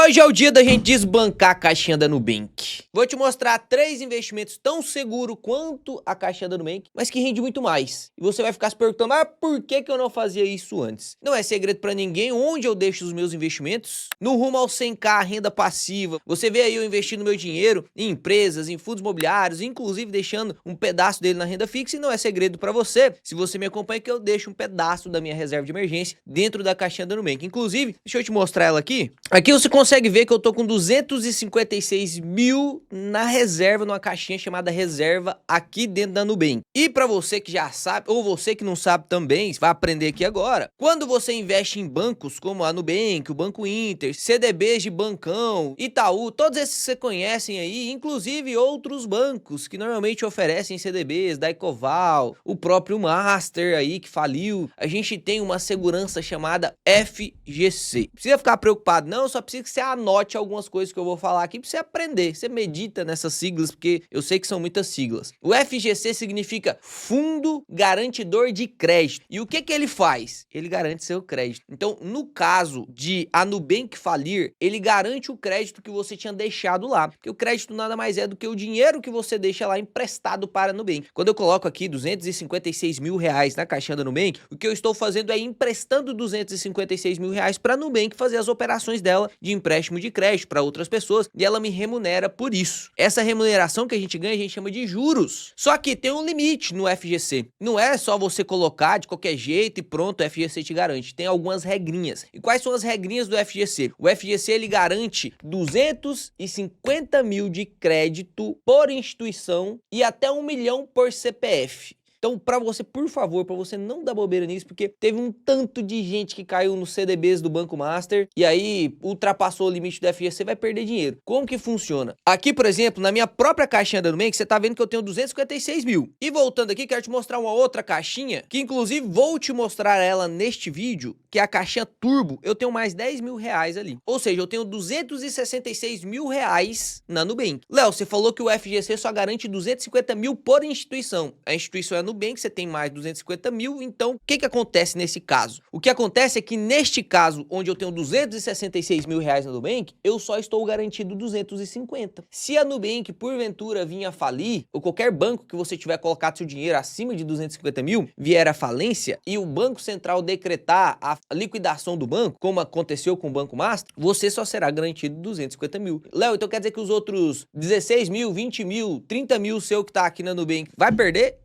Hoje é o dia da gente desbancar a caixinha da Nubank. Vou te mostrar 3 investimentos tão seguros quanto a caixinha da Nubank, mas que rende muito mais. E você vai ficar se perguntando, por que eu não fazia isso antes? Não é segredo pra ninguém onde eu deixo os meus investimentos. No rumo ao 100k, renda passiva. Você vê aí eu investindo meu dinheiro em empresas, em fundos imobiliários, inclusive deixando um pedaço dele na renda fixa. E não é segredo pra você, se você me acompanha, que eu deixo um pedaço da minha reserva de emergência dentro da caixinha da Nubank. Inclusive, deixa eu te mostrar ela aqui. Aqui você consegue ver que eu tô com 256 mil na reserva, numa caixinha chamada reserva aqui dentro da Nubank. E para você que já sabe, ou você que não sabe também, vai aprender aqui agora. Quando você investe em bancos como a Nubank, o Banco Inter, CDBs de Bancão, Itaú, todos esses que você conhecem aí, inclusive outros bancos que normalmente oferecem CDBs, da Ecoval, o próprio Master aí que faliu, a gente tem uma segurança chamada FGC. Não precisa ficar preocupado não, só precisa que você anote algumas coisas que eu vou falar aqui pra você aprender. Você medita nessas siglas, porque eu sei que são muitas siglas. O FGC significa Fundo Garantidor de Crédito. E o que ele faz? Ele garante seu crédito. Então, no caso de a Nubank falir, ele garante o crédito que você tinha deixado lá. Porque o crédito nada mais é do que o dinheiro que você deixa lá emprestado para a Nubank. Quando eu coloco aqui 256 mil reais na caixinha da Nubank, o que eu estou fazendo é emprestando 256 mil reais para a Nubank fazer as operações dela de empréstimo de crédito para outras pessoas, e ela me remunera por isso. Essa remuneração que a gente ganha, a gente chama de juros. Só que tem um limite no FGC. Não é só você colocar de qualquer jeito e pronto, o FGC te garante. Tem algumas regrinhas. E quais são as regrinhas do FGC? O FGC, ele garante 250 mil de crédito por instituição e até 1 milhão por CPF. Então, para você, por favor, para você não dar bobeira nisso, porque teve um tanto de gente que caiu nos CDBs do Banco Master e aí ultrapassou o limite do FGC, vai perder dinheiro. Como que funciona? Aqui, por exemplo, na minha própria caixinha da Nubank, você tá vendo que eu tenho 256 mil. E voltando aqui, quero te mostrar uma outra caixinha, que inclusive vou te mostrar ela neste vídeo, que é a caixinha Turbo. Eu tenho mais 10 mil reais ali. Ou seja, eu tenho 266 mil reais na Nubank. Léo, você falou que o FGC só garante 250 mil por instituição. A instituição é Nubank, você tem mais 250 mil, então o que acontece nesse caso? O que acontece é que neste caso, onde eu tenho 266 mil reais na Nubank, eu só estou garantido 250. Se a Nubank, porventura, vir a falir, ou qualquer banco que você tiver colocado seu dinheiro acima de 250 mil, vier à falência, e o Banco Central decretar a liquidação do banco, como aconteceu com o Banco Master, você só será garantido 250 mil. Léo, então quer dizer que os outros 16 mil, 20 mil, 30 mil seu que tá aqui na Nubank, vai perder?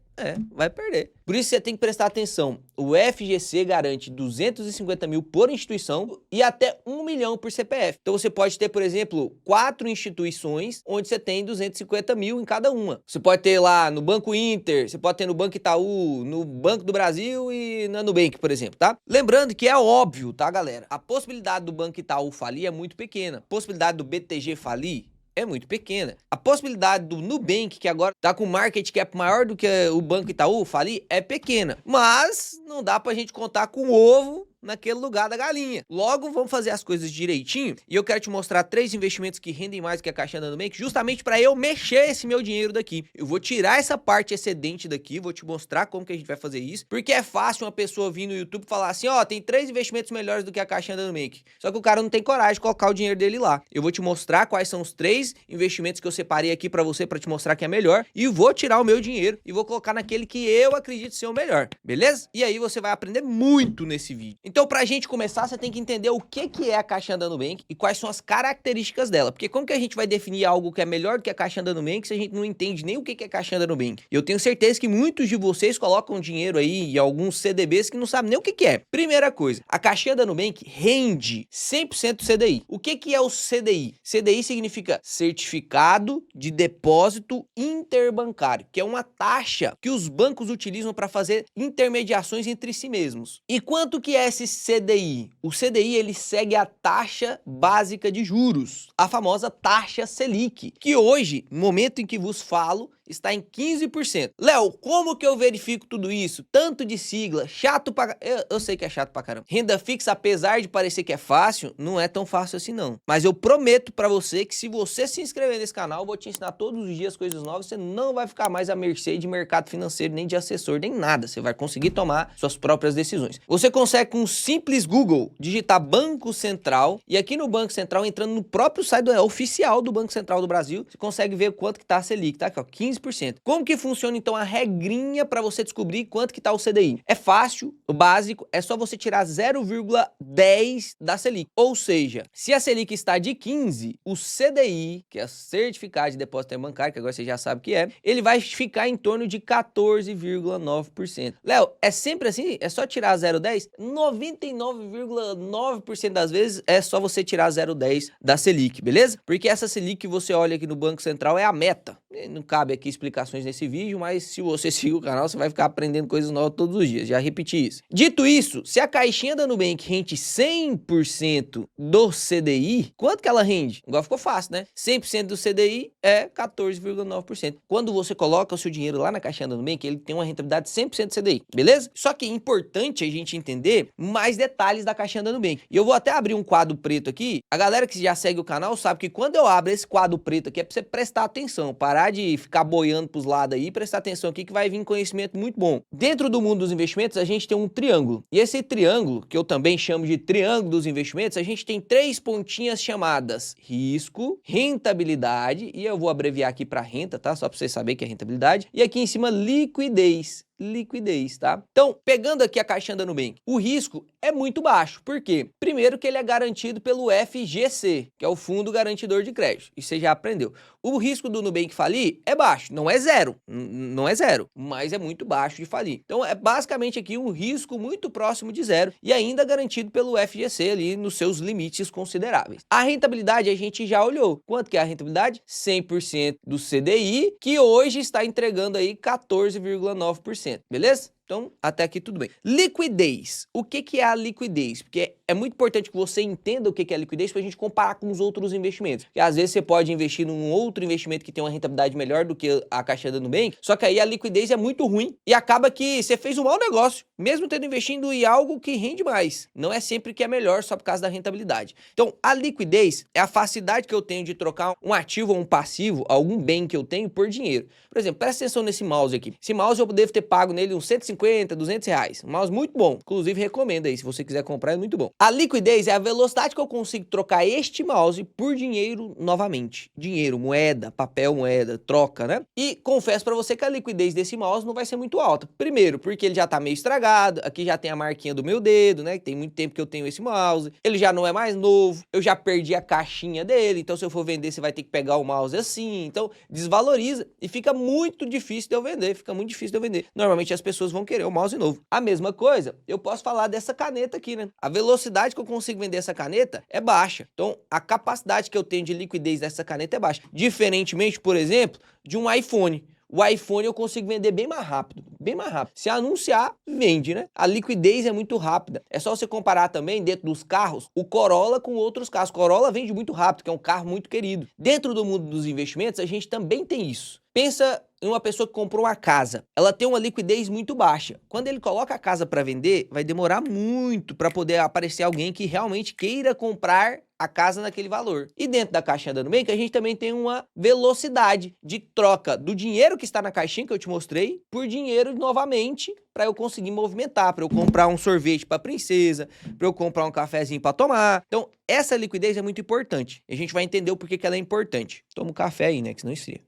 Vai perder. Por isso você tem que prestar atenção. O FGC garante 250 mil por instituição e até 1 milhão por CPF. Então você pode ter, por exemplo, 4 instituições onde você tem 250 mil em cada uma. Você pode ter lá no Banco Inter, você pode ter no Banco Itaú, no Banco do Brasil e na Nubank, por exemplo, tá? Lembrando que é óbvio, tá, galera? A possibilidade do Banco Itaú falir é muito pequena. A possibilidade do BTG falir é muito pequena. A possibilidade do Nubank, que agora tá com market cap maior do que o Banco Itaú, falir, é pequena. Mas não dá pra gente contar com o ovo naquele lugar da galinha. Logo, vamos fazer as coisas direitinho e eu quero te mostrar 3 investimentos que rendem mais do que a caixinha da Nubank, justamente para eu mexer esse meu dinheiro daqui. Eu vou tirar essa parte excedente daqui, vou te mostrar como que a gente vai fazer isso, porque é fácil uma pessoa vir no YouTube e falar assim, tem 3 investimentos melhores do que a caixinha da Nubank. Só que o cara não tem coragem de colocar o dinheiro dele lá. Eu vou te mostrar quais são os 3 investimentos que eu separei aqui para você, para te mostrar que é melhor, e vou tirar o meu dinheiro e vou colocar naquele que eu acredito ser o melhor, beleza? E aí você vai aprender muito nesse vídeo. Então, pra gente começar, você tem que entender o que é a caixinha da Nubank e quais são as características dela. Porque como que a gente vai definir algo que é melhor do que a caixinha da Nubank se a gente não entende nem o que é a caixinha da Nubank? Eu tenho certeza que muitos de vocês colocam dinheiro aí em alguns CDBs que não sabem nem o que é. Primeira coisa, a caixinha da Nubank rende 100% CDI. O que é o CDI? CDI significa Certificado de Depósito Interbancário, que é uma taxa que os bancos utilizam para fazer intermediações entre si mesmos. E quanto que é esse CDI? O CDI, ele segue a taxa básica de juros, a famosa taxa Selic, que hoje, no momento em que vos falo, está em 15%. Léo, como que eu verifico tudo isso? Tanto de sigla, chato pra... Eu sei que é chato pra caramba. Renda fixa, apesar de parecer que é fácil, não é tão fácil assim não. Mas eu prometo pra você que se você se inscrever nesse canal, eu vou te ensinar todos os dias coisas novas, você não vai ficar mais à mercê de mercado financeiro, nem de assessor, nem nada. Você vai conseguir tomar suas próprias decisões. Você consegue com um simples Google digitar Banco Central e aqui no Banco Central, entrando no próprio site oficial do Banco Central do Brasil, você consegue ver quanto que tá a Selic, tá aqui ó, 15%. Como que funciona então a regrinha para você descobrir quanto que tá o CDI? É fácil, o básico, é só você tirar 0,10 da Selic. Ou seja, se a Selic está de 15, o CDI, que é o Certificado de Depósito Bancário, que agora você já sabe o que é, ele vai ficar em torno de 14,9%. Léo, é sempre assim? É só tirar 0,10? 99,9% das vezes é só você tirar 0,10 da Selic, beleza? Porque essa Selic que você olha aqui no Banco Central é a meta. Não cabe aqui explicações nesse vídeo, mas se você seguir o canal, você vai ficar aprendendo coisas novas todos os dias. Já repeti isso. Dito isso, se a caixinha da Nubank rende 100% do CDI, quanto que ela rende? Agora ficou fácil, né? 100% do CDI é 14,9%. Quando você coloca o seu dinheiro lá na caixinha da Nubank, ele tem uma rentabilidade de 100% do CDI, beleza? Só que é importante a gente entender mais detalhes da caixinha da Nubank. E eu vou até abrir um quadro preto aqui. A galera que já segue o canal sabe que quando eu abro esse quadro preto aqui é pra você prestar atenção, parar de ficar boiando pros lados aí, prestar atenção aqui que vai vir conhecimento muito bom. Dentro do mundo dos investimentos, a gente tem um triângulo. E esse triângulo, que eu também chamo de triângulo dos investimentos, a gente tem 3 pontinhas chamadas risco, rentabilidade, e eu vou abreviar aqui para renta, tá? Só para vocês saberem que é rentabilidade. E aqui em cima, liquidez. Liquidez, tá? Então, pegando aqui a caixinha da Nubank, o risco é muito baixo. Por quê? Primeiro que ele é garantido pelo FGC, que é o Fundo Garantidor de Crédito. Isso você já aprendeu. O risco do Nubank falir é baixo, não é zero, não é zero, mas é muito baixo de falir. Então, é basicamente aqui um risco muito próximo de zero e ainda garantido pelo FGC ali nos seus limites consideráveis. A rentabilidade a gente já olhou. Quanto que é a rentabilidade? 100% do CDI, que hoje está entregando aí 14,9%. Beleza? Então, até aqui tudo bem. Liquidez. O que é a liquidez? Porque é muito importante que você entenda o que é a liquidez para a gente comparar com os outros investimentos. Porque às vezes você pode investir num outro investimento que tem uma rentabilidade melhor do que a caixinha da Nubank, só que aí a liquidez é muito ruim e acaba que você fez um mau negócio, mesmo tendo investido em algo que rende mais. Não é sempre que é melhor só por causa da rentabilidade. Então, a liquidez é a facilidade que eu tenho de trocar um ativo ou um passivo, algum bem que eu tenho, por dinheiro. Por exemplo, presta atenção nesse mouse aqui. Esse mouse eu devo ter pago nele uns 150, 200 reais. Um mouse muito bom. Inclusive, recomendo aí. Se você quiser comprar, é muito bom. A liquidez é a velocidade que eu consigo trocar este mouse por dinheiro novamente. Dinheiro, moeda, papel, moeda, troca, né? E confesso pra você que a liquidez desse mouse não vai ser muito alta. Primeiro, porque ele já tá meio estragado. Aqui já tem a marquinha do meu dedo, né? Tem muito tempo que eu tenho esse mouse. Ele já não é mais novo. Eu já perdi a caixinha dele. Então, se eu for vender, você vai ter que pegar o mouse assim. Então, desvaloriza e fica muito difícil de eu vender. Fica muito difícil de eu vender. Normalmente, as pessoas vão querer o mouse novo. A mesma coisa, eu posso falar dessa caneta aqui, né? A velocidade que eu consigo vender essa caneta é baixa. Então, a capacidade que eu tenho de liquidez dessa caneta é baixa. Diferentemente, por exemplo, de um iPhone. O iPhone eu consigo vender bem mais rápido, bem mais rápido. Se anunciar, vende, né? A liquidez é muito rápida. É só você comparar também, dentro dos carros, o Corolla com outros carros. O Corolla vende muito rápido, que é um carro muito querido. Dentro do mundo dos investimentos, a gente também tem isso. Pensa em uma pessoa que comprou uma casa. Ela tem uma liquidez muito baixa. Quando ele coloca a casa para vender, vai demorar muito para poder aparecer alguém que realmente queira comprar a casa naquele valor. E dentro da caixinha da Nubank, a gente também tem uma velocidade de troca do dinheiro que está na caixinha que eu te mostrei por dinheiro novamente para eu conseguir movimentar, para eu comprar um sorvete para princesa, para eu comprar um cafezinho para tomar. Então, essa liquidez é muito importante. A gente vai entender o porquê que ela é importante. Toma um café aí, né, que senão esfria.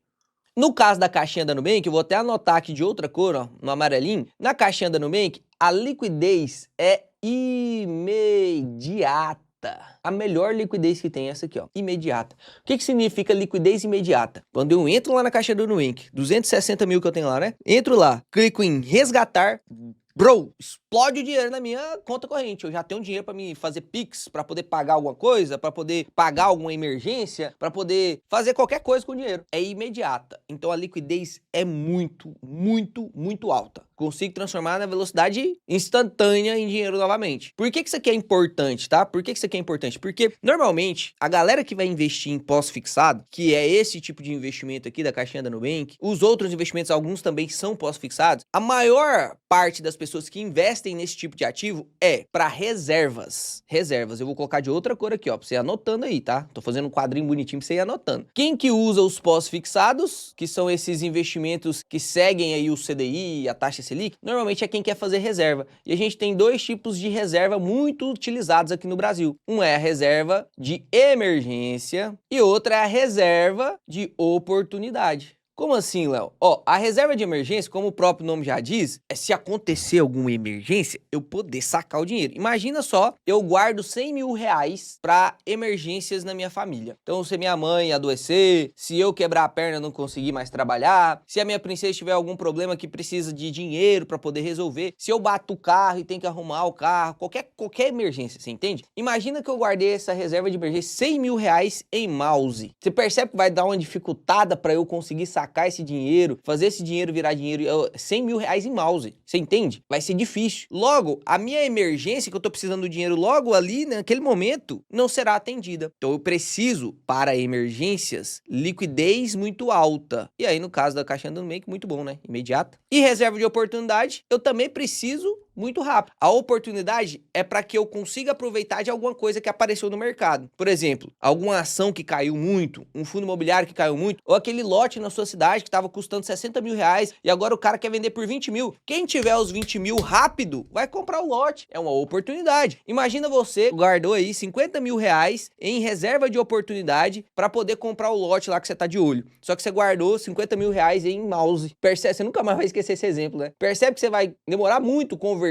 No caso da caixinha da Nubank, eu vou até anotar aqui de outra cor, ó, no amarelinho. Na caixinha da Nubank, a liquidez é imediata. A melhor liquidez que tem é essa aqui, ó, imediata. O que significa liquidez imediata? Quando eu entro lá na caixinha do Nubank, 260 mil que eu tenho lá, né? Entro lá, clico em resgatar, bro, explode o dinheiro na minha conta corrente. Eu já tenho dinheiro para me fazer Pix, para poder pagar alguma coisa, para poder pagar alguma emergência, para poder fazer qualquer coisa com o dinheiro. É imediata. Então a liquidez é muito, muito, muito alta. Consigo transformar na velocidade instantânea em dinheiro novamente. Por que isso aqui é importante, tá? Por que isso aqui é importante? Porque, normalmente, a galera que vai investir em pós-fixado, que é esse tipo de investimento aqui da caixinha da Nubank, os outros investimentos, alguns também são pós-fixados, a maior parte das pessoas que investem nesse tipo de ativo é para reservas. Reservas. Eu vou colocar de outra cor aqui, ó, pra você ir anotando aí, tá? Tô fazendo um quadrinho bonitinho pra você ir anotando. Quem que usa os pós-fixados, que são esses investimentos que seguem aí o CDI, a taxa Selic, normalmente é quem quer fazer reserva. E a gente tem dois tipos de reserva muito utilizados aqui no Brasil. Um é a reserva de emergência e outra é a reserva de oportunidade. Como assim, Léo? Ó, a reserva de emergência, como o próprio nome já diz, é se acontecer alguma emergência, eu poder sacar o dinheiro. Imagina só, eu guardo 100 mil reais para emergências na minha família. Então, se minha mãe adoecer, se eu quebrar a perna e não conseguir mais trabalhar, se a minha princesa tiver algum problema que precisa de dinheiro para poder resolver, se eu bato o carro e tenho que arrumar o carro, qualquer emergência, você entende? Imagina que eu guardei essa reserva de emergência 100 mil reais em mouse. Você percebe que vai dar uma dificultada para eu conseguir sacar esse dinheiro, fazer esse dinheiro virar dinheiro, 100 mil reais em mouse, você entende? Vai ser difícil. Logo, a minha emergência, que eu tô precisando do dinheiro logo ali, naquele momento, não será atendida. Então eu preciso, para emergências, liquidez muito alta. E aí, no caso da caixinha do Nubank, muito bom, né? Imediata. E reserva de oportunidade, eu também preciso muito rápido. A oportunidade é para que eu consiga aproveitar de alguma coisa que apareceu no mercado. Por exemplo, alguma ação que caiu muito, um fundo imobiliário que caiu muito, ou aquele lote na sua cidade que estava custando 60 mil reais e agora o cara quer vender por 20 mil. Quem tiver os 20 mil rápido, vai comprar o lote. É uma oportunidade. Imagina você guardou aí 50 mil reais em reserva de oportunidade para poder comprar o lote lá que você tá de olho. Só que você guardou 50 mil reais em mouse. Percebe? Você nunca mais vai esquecer esse exemplo, né? Percebe que você vai demorar muito converter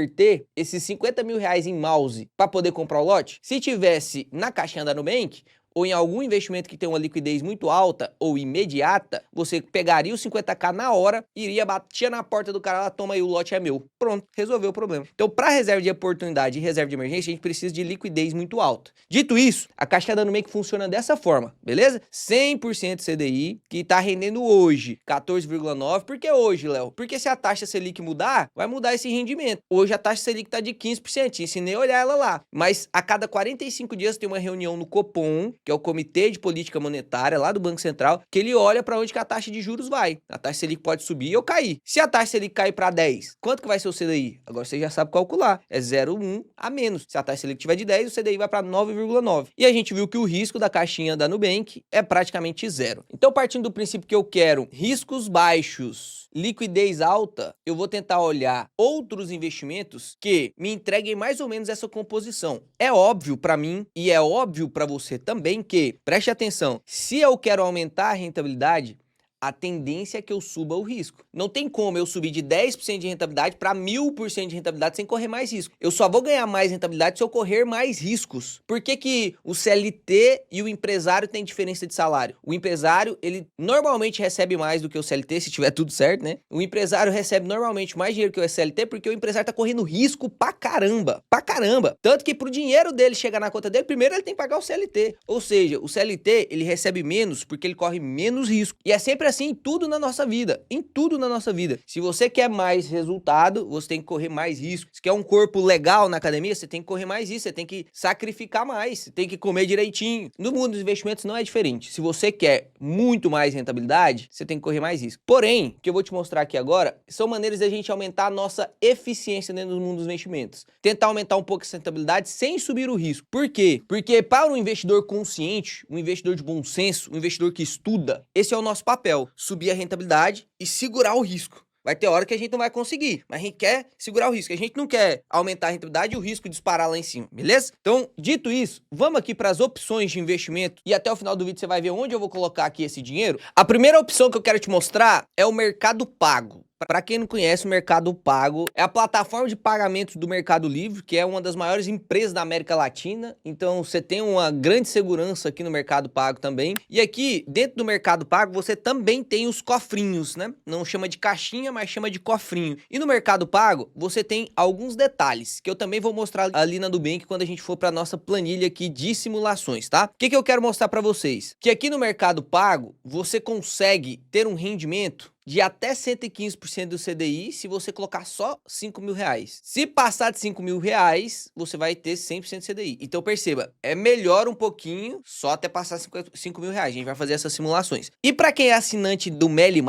esses 50 mil reais em mouse para poder comprar o lote? Se tivesse na caixinha da Nubank, ou em algum investimento que tem uma liquidez muito alta ou imediata, você pegaria os 50k na hora, iria, batia na porta do cara, lá, toma aí, o lote é meu. Pronto, resolveu o problema. Então, para reserva de oportunidade e reserva de emergência, a gente precisa de liquidez muito alta. Dito isso, a caixinha da Nubank funciona dessa forma, beleza? 100% CDI, que tá rendendo hoje 14,9%. Por que hoje, Léo? Porque se a taxa Selic mudar, vai mudar esse rendimento. Hoje a taxa Selic tá de 15%, ensinei a olhar ela lá. Mas a cada 45 dias tem uma reunião no Copom, que é o Comitê de Política Monetária lá do Banco Central, que ele olha para onde que a taxa de juros vai. A taxa Selic pode subir ou cair. Se a taxa Selic cair para 10, quanto que vai ser o CDI? Agora você já sabe calcular. É 0,1 a menos. Se a taxa Selic tiver de 10, o CDI vai para 9,9. E a gente viu que o risco da caixinha da Nubank é praticamente zero. Então, partindo do princípio que eu quero riscos baixos, liquidez alta, eu vou tentar olhar outros investimentos que me entreguem mais ou menos essa composição. É óbvio para mim e é óbvio para você também que, preste atenção, se eu quero aumentar a rentabilidade, a tendência é que eu suba o risco. Não tem como eu subir de 10% de rentabilidade para 1000% de rentabilidade sem correr mais risco. Eu só vou ganhar mais rentabilidade se eu correr mais riscos. Por que que o CLT e o empresário têm diferença de salário? O empresário, ele normalmente recebe mais do que o CLT, se tiver tudo certo, né? O empresário recebe normalmente mais dinheiro que o CLT porque o empresário tá correndo risco pra caramba. Pra caramba. Tanto que pro dinheiro dele chegar na conta dele, primeiro ele tem que pagar o CLT. Ou seja, o CLT, ele recebe menos porque ele corre menos risco. E é sempre assim em tudo na nossa vida, em tudo na nossa vida. Se você quer mais resultado, você tem que correr mais risco. Se quer um corpo legal na academia, você tem que correr mais risco, você tem que sacrificar mais, você tem que comer direitinho. No mundo dos investimentos não é diferente. Se você quer muito mais rentabilidade, você tem que correr mais risco. Porém, o que eu vou te mostrar aqui agora são maneiras da gente aumentar a nossa eficiência dentro do mundo dos investimentos. Tentar aumentar um pouco essa rentabilidade sem subir o risco. Por quê? Porque para um investidor consciente, um investidor de bom senso, um investidor que estuda, esse é o nosso papel. Subir a rentabilidade e segurar o risco. Vai ter hora que a gente não vai conseguir, mas a gente quer segurar o risco. A gente não quer aumentar a rentabilidade e o risco disparar lá em cima, beleza? Então, dito isso, vamos aqui para as opções de investimento e até o final do vídeo você vai ver onde eu vou colocar aqui esse dinheiro. A primeira opção que eu quero te mostrar é o Mercado Pago. Para quem não conhece, o Mercado Pago é a plataforma de pagamentos do Mercado Livre, que é uma das maiores empresas da América Latina. Então você tem uma grande segurança aqui no Mercado Pago também. E aqui, dentro do Mercado Pago, você também tem os cofrinhos, né? Não chama de caixinha, mas chama de cofrinho. E no Mercado Pago, você tem alguns detalhes, que eu também vou mostrar ali na Nubank quando a gente for para nossa planilha aqui de simulações, tá? O que eu quero mostrar para vocês? Que aqui no Mercado Pago, você consegue ter um rendimento de até 115% do CDI se você colocar só 5 mil reais. Se passar de 5 mil reais, você vai ter 100% CDI. Então perceba, é melhor um pouquinho só até passar 5 mil reais. A gente vai fazer essas simulações. E para quem é assinante do Meli+,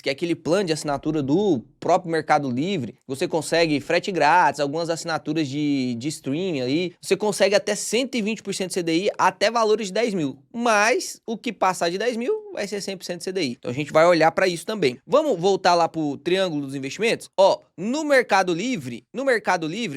que é aquele plano de assinatura do próprio Mercado Livre, você consegue frete grátis, algumas assinaturas de streaming aí, você consegue até 120% CDI até valores de 10 mil. Mas o que passar de 10 mil vai ser 100% CDI. Então a gente vai olhar para isso também. Vamos voltar lá pro triângulo dos investimentos? Ó, no Mercado Livre,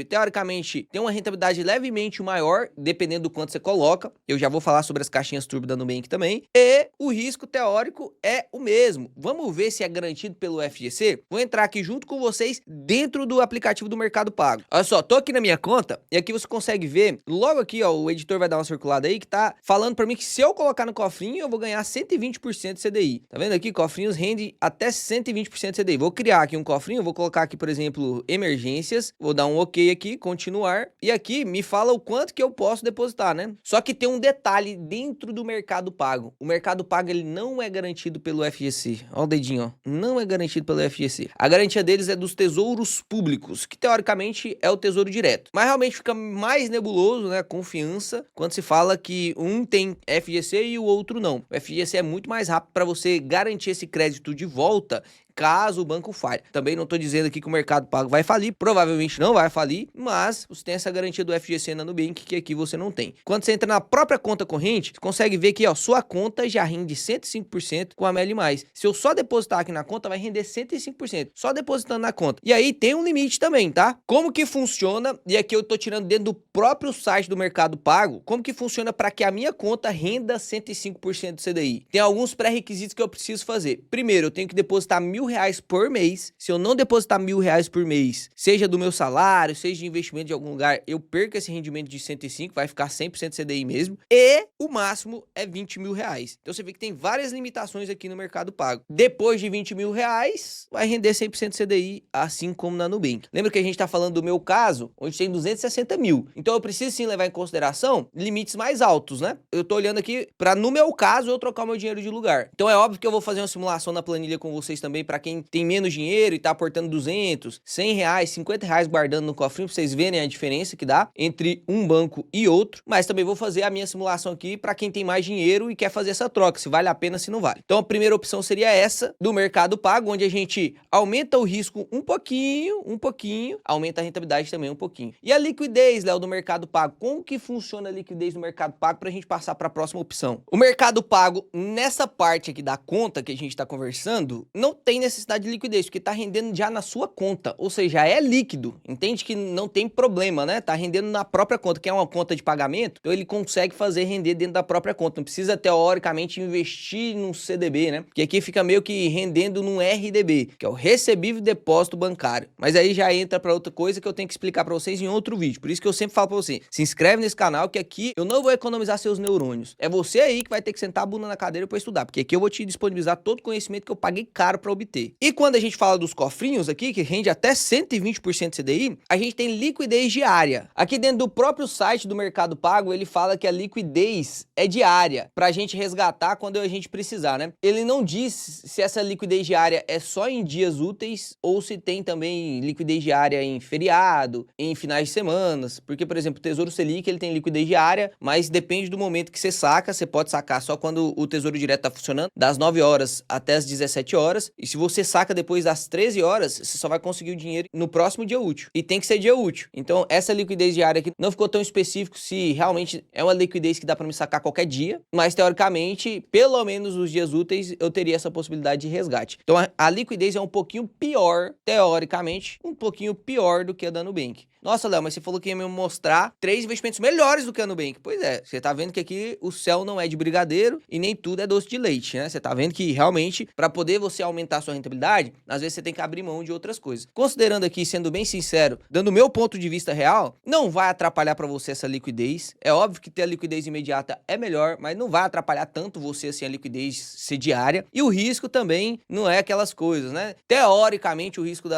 teoricamente, tem uma rentabilidade levemente maior, dependendo do quanto você coloca. Eu já vou falar sobre as caixinhas turbo da Nubank também. E o risco teórico é o mesmo. Vamos ver se é garantido pelo FGC? Vou entrar aqui junto com vocês dentro do aplicativo do Mercado Pago. Olha só, tô aqui na minha conta e aqui você consegue ver, logo aqui, ó, o editor vai dar uma circulada aí que tá falando pra mim que se eu colocar no cofrinho, eu vou ganhar 120% de CDI. Tá vendo aqui? Cofrinhos rende até 120% de CDI. Vou criar aqui um cofrinho, vou colocar aqui, por exemplo, emergências, vou dar um OK aqui, continuar, e aqui me fala o quanto que eu posso depositar, né? Só que tem um detalhe dentro do Mercado Pago. O Mercado Pago, ele não é garantido pelo FGC. Ó o dedinho, ó. Não é garantido pelo FGC. A garantia deles é dos tesouros públicos, que teoricamente é o tesouro direto. Mas realmente fica mais nebuloso, né? Confiança, quando se fala que um tem FGC e o outro não. O FGC é muito mais rápido para você garantir esse crédito de volta caso o banco falhe. Também não estou dizendo aqui que o Mercado Pago vai falir, provavelmente não vai falir, mas você tem essa garantia do FGC na Nubank que aqui você não tem. Quando você entra na própria conta corrente, você consegue ver que, ó, sua conta já rende 105% com a Meli+. Se eu só depositar aqui na conta, vai render 105%, só depositando na conta. E aí tem um limite também, tá? Como que funciona? E aqui eu tô tirando dentro do próprio site do Mercado Pago, como que funciona para que a minha conta renda 105% do CDI? Tem alguns pré-requisitos que eu preciso fazer. Primeiro, eu tenho que depositar R$ 1.000 por mês. Se eu não depositar R$ 1.000 por mês, seja do meu salário, seja de investimento de algum lugar, eu perco esse rendimento de 105, vai ficar 100% CDI mesmo. E o máximo é R$ 20.000. Então você vê que tem várias limitações aqui no Mercado Pago. Depois de R$ 20.000, vai render 100% CDI, assim como na Nubank. Lembra que a gente tá falando do meu caso, onde tem 260 mil. Então eu preciso sim levar em consideração limites mais altos, né? Eu tô olhando aqui para, no meu caso, eu trocar o meu dinheiro de lugar. Então é óbvio que eu vou fazer uma simulação na planilha com vocês também, para quem tem menos dinheiro e tá aportando 200, 100 reais, 50 reais guardando no cofrinho, pra vocês verem a diferença que dá entre um banco e outro. Mas também vou fazer a minha simulação aqui para quem tem mais dinheiro e quer fazer essa troca, se vale a pena, se não vale. Então a primeira opção seria essa, do Mercado Pago, onde a gente aumenta o risco um pouquinho, aumenta a rentabilidade também um pouquinho. E a liquidez, Léo, do Mercado Pago, como que funciona a liquidez do Mercado Pago pra gente passar para a próxima opção? O Mercado Pago, nessa parte aqui da conta que a gente tá conversando, não tem necessidade de liquidez, porque tá rendendo já na sua conta, ou seja, é líquido, entende que não tem problema, né? Tá rendendo na própria conta, que é uma conta de pagamento, então ele consegue fazer render dentro da própria conta, não precisa teoricamente investir num CDB, né? Porque aqui fica meio que rendendo num RDB, que é o recebível depósito bancário, mas aí já entra para outra coisa que eu tenho que explicar para vocês em outro vídeo, por isso que eu sempre falo para você, se inscreve nesse canal que aqui eu não vou economizar seus neurônios, é você aí que vai ter que sentar a bunda na cadeira para estudar, porque aqui eu vou te disponibilizar todo o conhecimento que eu paguei caro para obter. E quando a gente fala dos cofrinhos aqui, que rende até 120% CDI, a gente tem liquidez diária. Aqui dentro do próprio site do Mercado Pago, ele fala que a liquidez é diária, pra gente resgatar quando a gente precisar, né? Ele não diz se essa liquidez diária é só em dias úteis ou se tem também liquidez diária em feriado, em finais de semanas, porque, por exemplo, o Tesouro Selic, ele tem liquidez diária, mas depende do momento que você saca, você pode sacar só quando o Tesouro Direto tá funcionando, das 9 horas até as 17 horas, e se você saca depois das 13 horas, você só vai conseguir o dinheiro no próximo dia útil. E tem que ser dia útil. Então, essa liquidez diária aqui não ficou tão específico se realmente é uma liquidez que dá para me sacar qualquer dia, mas teoricamente, pelo menos os dias úteis, eu teria essa possibilidade de resgate. Então, a liquidez é um pouquinho pior, teoricamente, um pouquinho pior do que a da Nubank. Nossa, Léo, mas você falou que ia me mostrar 3 investimentos melhores do que a Nubank. Pois é, você tá vendo que aqui o céu não é de brigadeiro e nem tudo é doce de leite, né? Você tá vendo que realmente, para poder você aumentar sua rentabilidade, às vezes você tem que abrir mão de outras coisas. Considerando aqui, sendo bem sincero, dando o meu ponto de vista real, não vai atrapalhar para você essa liquidez. É óbvio que ter a liquidez imediata é melhor, mas não vai atrapalhar tanto você assim a liquidez ser diária. E o risco também não é aquelas coisas, né? Teoricamente o risco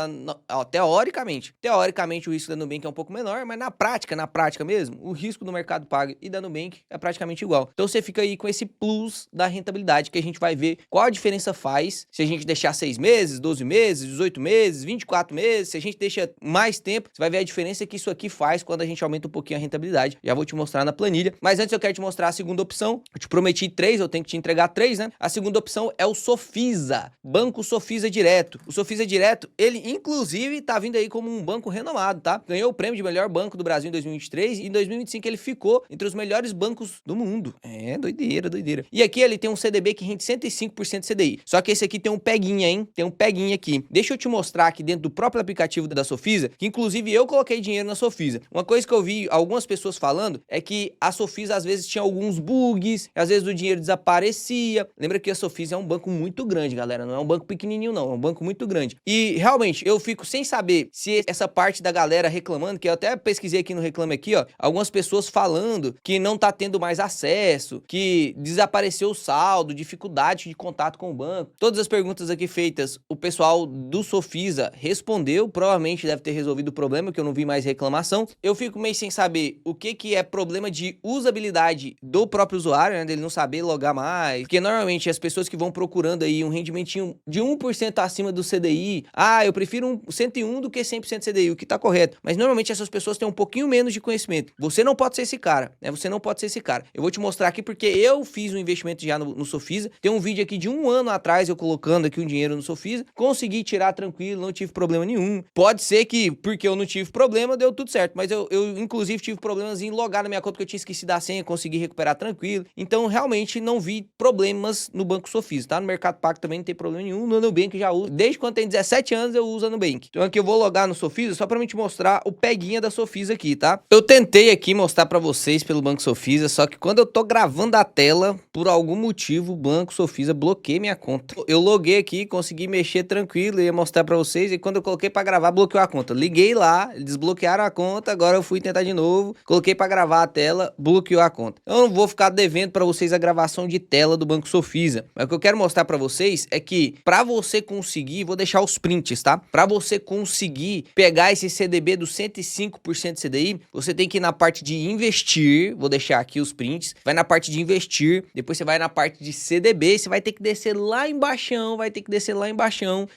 teoricamente o risco da Nubank é um pouco menor, mas na prática mesmo, o risco do Mercado Pago e da Nubank é praticamente igual. Então você fica aí com esse plus da rentabilidade que a gente vai ver qual a diferença faz se a gente deixar 6 meses, 12 meses, 18 meses, 24 meses, se a gente deixa mais tempo, você vai ver a diferença que isso aqui faz quando a gente aumenta um pouquinho a rentabilidade. Já vou te mostrar na planilha, mas antes eu quero te mostrar a segunda opção. Eu te prometi 3, eu tenho que te entregar 3, né? A segunda opção é o Sofisa, Banco Sofisa Direto. O Sofisa Direto, ele inclusive tá vindo aí como um banco renomado, tá? Ganhou o prêmio de melhor banco do Brasil em 2023 e em 2025 ele ficou entre os melhores bancos do mundo. É, doideira. E aqui ele tem um CDB que rende 105% CDI. Só que esse aqui tem um peguinha, hein? Tem um peguinha aqui. Deixa eu te mostrar aqui dentro do próprio aplicativo da Sofisa, que inclusive eu coloquei dinheiro na Sofisa. Uma coisa que eu vi algumas pessoas falando é que a Sofisa às vezes tinha alguns bugs, às vezes o dinheiro desaparecia. Lembra que a Sofisa é um banco muito grande, galera. Não é um banco pequenininho, não. É um banco muito grande. E realmente eu fico sem saber se essa parte da galera reclamando, que eu até pesquisei aqui no Reclame Aqui, ó, algumas pessoas falando que não tá tendo mais acesso, que desapareceu o saldo, dificuldade de contato com o banco. Todas as perguntas aqui feitas, o pessoal do Sofisa respondeu, provavelmente deve ter resolvido o problema, que eu não vi mais reclamação. Eu fico meio sem saber o que é problema de usabilidade do próprio usuário, né, dele não saber logar mais, porque normalmente as pessoas que vão procurando aí um rendimentinho de 1% acima do CDI, eu prefiro 101 do que 100% CDI, o que tá correto, mas normalmente essas pessoas têm um pouquinho menos de conhecimento. Você não pode ser esse cara, né, você não pode ser esse cara. Eu vou te mostrar aqui porque eu fiz um investimento já no Sofisa, tem um vídeo aqui de 1 ano atrás eu colocando aqui um dinheiro no Sofisa, consegui tirar tranquilo, não tive problema nenhum. Pode ser que porque eu não tive problema, deu tudo certo, mas eu inclusive tive problemas em logar na minha conta, porque eu tinha esquecido a senha, consegui recuperar tranquilo. Então realmente não vi problemas no Banco Sofisa, tá? No Mercado Pago também não tem problema nenhum, no Nubank já uso, desde quando tem 17 anos eu uso a Nubank. Então aqui eu vou logar no Sofisa só pra me te mostrar o peguinha da Sofisa aqui, tá? Eu tentei aqui mostrar pra vocês pelo Banco Sofisa, só que quando eu tô gravando a tela, por algum motivo o Banco Sofisa bloqueia minha conta. Eu loguei aqui, consegui mexer tranquilo, ia mostrar pra vocês, e quando eu coloquei pra gravar, bloqueou a conta. Liguei lá, desbloquearam a conta, agora eu fui tentar de novo, coloquei pra gravar a tela, bloqueou a conta. Eu não vou ficar devendo pra vocês a gravação de tela do Banco Sofisa, mas o que eu quero mostrar pra vocês é que pra você conseguir, vou deixar os prints, tá? Pra você conseguir pegar esse CDB do 105% CDI, você tem que ir na parte de investir, vou deixar aqui os prints, vai na parte de investir, depois você vai na parte de CDB, você vai ter que descer lá embaixão,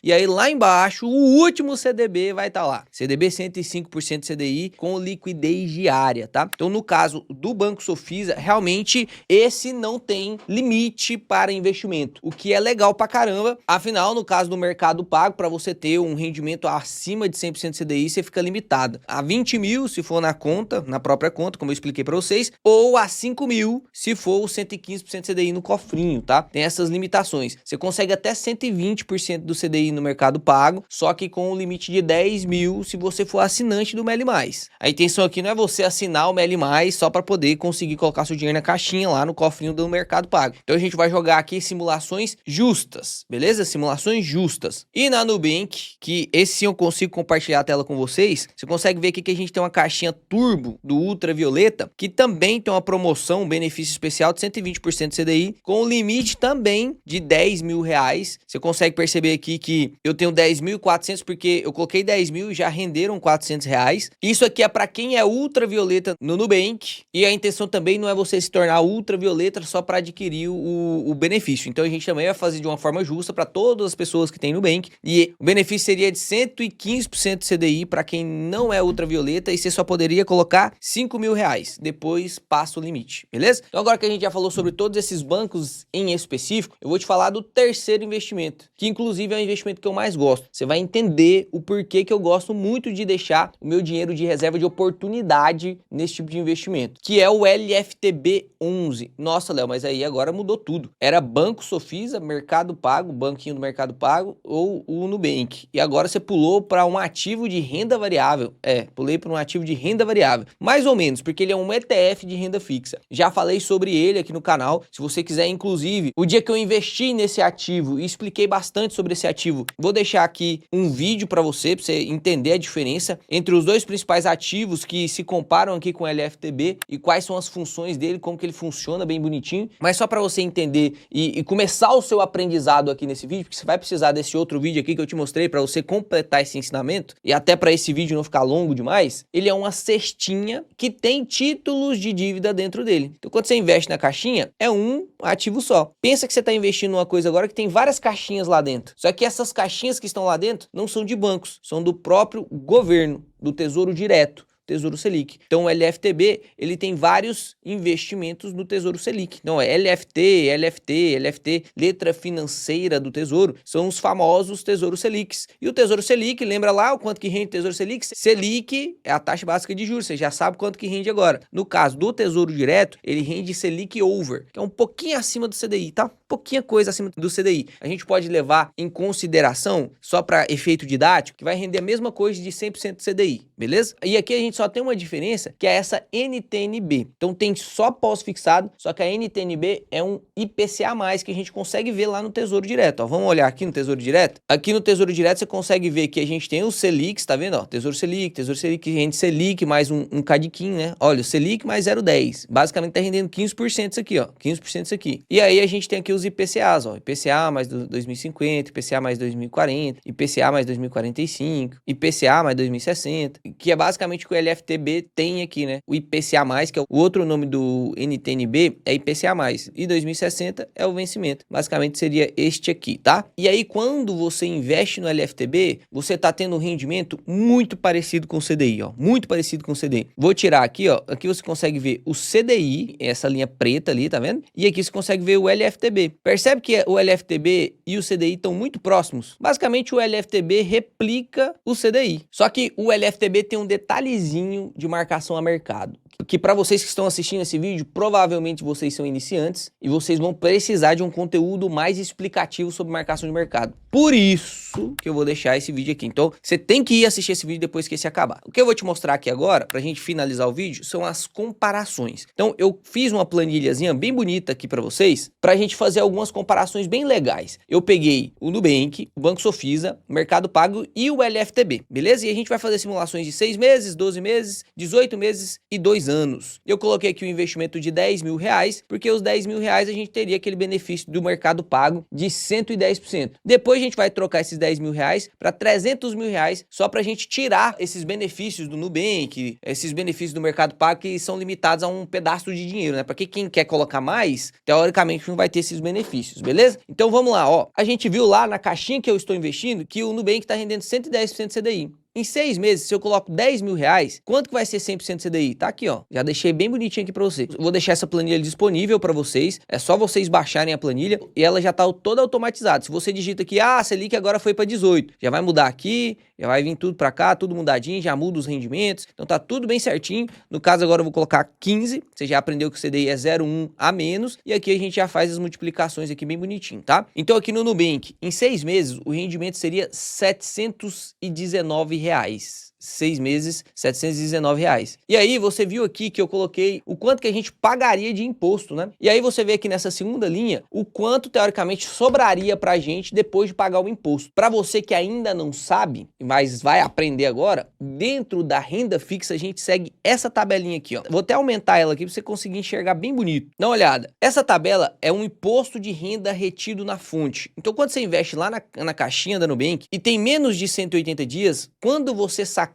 e aí lá embaixo, o último CDB vai estar lá, CDB 105% CDI com liquidez diária, tá? Então no caso do Banco Sofisa, realmente esse não tem limite para investimento, o que é legal pra caramba, afinal no caso do Mercado Pago, para você ter um rendimento acima de 100% CDI, você fica limitado a 20 mil se for na conta, na própria conta, como eu expliquei para vocês, ou a 5 mil se for o 115% CDI no cofrinho, tá? Tem essas limitações. Você consegue até 120% do CDI no Mercado Pago, só que com o limite de 10 mil se você for assinante do Meli Mais. A intenção aqui não é você assinar o Meli Mais só para poder conseguir colocar seu dinheiro na caixinha lá no cofrinho do Mercado Pago. Então a gente vai jogar aqui simulações justas, beleza? Simulações justas. E na Nubank, que esse sim eu consigo compartilhar a tela com vocês, você consegue ver aqui que a gente tem uma caixinha turbo do Ultravioleta, que também tem uma promoção, um benefício especial de 120% CDI, com limite também de 10 mil reais. Você consegue perceber aqui que eu tenho 10.400 porque eu coloquei 10 mil e já renderam 400 reais. Isso aqui é para quem é Ultravioleta no Nubank, e a intenção também não é você se tornar Ultravioleta só para adquirir o benefício. Então a gente também vai fazer de uma forma justa para todas as pessoas que tem Nubank, e o benefício seria de 115% CDI para quem não é Ultravioleta, e você só poderia colocar 5 mil reais, depois passa o limite, beleza? Então agora que a gente já falou sobre todos esses bancos em específico, eu vou te falar do terceiro investimento, que inclusive é o investimento que eu mais gosto. Você vai entender o porquê que eu gosto muito de deixar o meu dinheiro de reserva de oportunidade nesse tipo de investimento, que é o LFTB 11. Nossa, Léo, mas aí agora mudou tudo. Era Banco Sofisa, Mercado Pago, banquinho do Mercado Pago ou o Nubank. E agora você pulou para um ativo de renda variável. Pulei para um ativo de renda variável. Mais ou menos, porque ele é um ETF de renda fixa. Já falei sobre ele aqui no canal. Se você quiser, inclusive, o dia que eu investi nesse ativo e expliquei bastante bastante sobre esse ativo. Vou deixar aqui um vídeo para você entender a diferença entre os dois principais ativos que se comparam aqui com o LFTB e quais são as funções dele, como que ele funciona bem bonitinho. Mas só para você entender e começar o seu aprendizado aqui nesse vídeo, porque você vai precisar desse outro vídeo aqui que eu te mostrei para você completar esse ensinamento e até para esse vídeo não ficar longo demais. Ele é uma cestinha que tem títulos de dívida dentro dele. Então quando você investe na caixinha, é um ativo só. Pensa que você está investindo numa coisa agora que tem várias caixinhas lá dentro. Só que essas caixinhas que estão lá dentro não são de bancos, são do próprio governo, do Tesouro Direto. Tesouro Selic. Então o LFTB, ele tem vários investimentos no Tesouro Selic. Então é LFT, letra financeira do Tesouro, são os famosos Tesouro Selics. E o Tesouro Selic, lembra lá o quanto que rende o Tesouro Selic? Selic é a taxa básica de juros, você já sabe quanto que rende agora. No caso do Tesouro Direto, ele rende Selic Over, que é um pouquinho acima do CDI, tá? Pouquinha coisa acima do CDI. A gente pode levar em consideração, só para efeito didático, que vai render a mesma coisa de 100% do CDI, beleza? E aqui a gente só tem uma diferença, que é essa NTN-B. Então tem só pós-fixado, só que a NTN-B é um IPCA+, que a gente consegue ver lá no Tesouro Direto. Ó, vamos olhar aqui no Tesouro Direto? Aqui no Tesouro Direto você consegue ver que a gente tem os Selics, tá vendo? Ó, Tesouro Selic, rende Selic mais um cadiquinho, né? Olha, o Selic mais 0,10. Basicamente tá rendendo 15% isso aqui, ó. 15% isso aqui. E aí a gente tem aqui os IPCAs, ó. IPCA mais 2050, IPCA mais 2040, IPCA mais 2045, IPCA mais 2060, que é basicamente o que o LFTB tem aqui, né? O IPCA+, que é o outro nome do NTN-B, é IPCA+, e 2060 é o vencimento. Basicamente seria este aqui, tá? E aí quando você investe no LFTB, você tá tendo um rendimento muito parecido com o CDI, ó. Muito parecido com o CDI. Vou tirar aqui, ó. Aqui você consegue ver o CDI, essa linha preta ali, tá vendo? E aqui você consegue ver o LFTB. Percebe que o LFTB e o CDI estão muito próximos? Basicamente o LFTB replica o CDI. Só que o LFTB tem um detalhezinho de marcação a mercado, que para vocês que estão assistindo esse vídeo, provavelmente vocês são iniciantes e vocês vão precisar de um conteúdo mais explicativo sobre marcação de mercado. Por isso que eu vou deixar esse vídeo aqui. Então, você tem que ir assistir esse vídeo depois que esse acabar. O que eu vou te mostrar aqui agora, pra gente finalizar o vídeo, são as comparações. Então, eu fiz uma planilhazinha bem bonita aqui pra vocês, pra gente fazer algumas comparações bem legais. Eu peguei o Nubank, o Banco Sofisa, o Mercado Pago e o LFTB, beleza? E a gente vai fazer simulações de 6 meses, 12 meses, 18 meses e 2 anos. Eu coloquei aqui o investimento de R$10.000, porque os R$10.000 a gente teria aquele benefício do Mercado Pago de 110%. Depois a gente vai trocar esses R$10.000 para R$300.000, só para a gente tirar esses benefícios do Nubank, esses benefícios do Mercado Pago que são limitados a um pedaço de dinheiro, né? Porque quem quer colocar mais, teoricamente não vai ter esses benefícios, beleza? Então vamos lá, ó. A gente viu lá na caixinha que eu estou investindo que o Nubank está rendendo 110% CDI. Em 6 meses, se eu coloco R$10.000, quanto que vai ser 100% CDI? Tá aqui, ó. Já deixei bem bonitinho aqui pra vocês. Eu vou deixar essa planilha disponível pra vocês. É só vocês baixarem a planilha e ela já tá toda automatizada. Se você digita aqui, a Selic agora foi pra 18. Já vai mudar aqui, já vai vir tudo pra cá, tudo mudadinho, já muda os rendimentos. Então tá tudo bem certinho. No caso agora eu vou colocar 15. Você já aprendeu que o CDI é 0,1 a menos. E aqui a gente já faz as multiplicações aqui bem bonitinho, tá? Então aqui no Nubank, em 6 meses, o rendimento seria R$719. 6 meses, R$719. E aí você viu aqui que eu coloquei o quanto que a gente pagaria de imposto, né? E aí você vê aqui nessa segunda linha o quanto teoricamente sobraria pra gente depois de pagar o imposto. Para você que ainda não sabe, mas vai aprender agora, dentro da renda fixa a gente segue essa tabelinha aqui, ó. Vou até aumentar ela aqui para você conseguir enxergar bem bonito. Dá uma olhada. Essa tabela é um imposto de renda retido na fonte. Então quando você investe lá na caixinha da Nubank e tem menos de 180 dias, quando você sacar,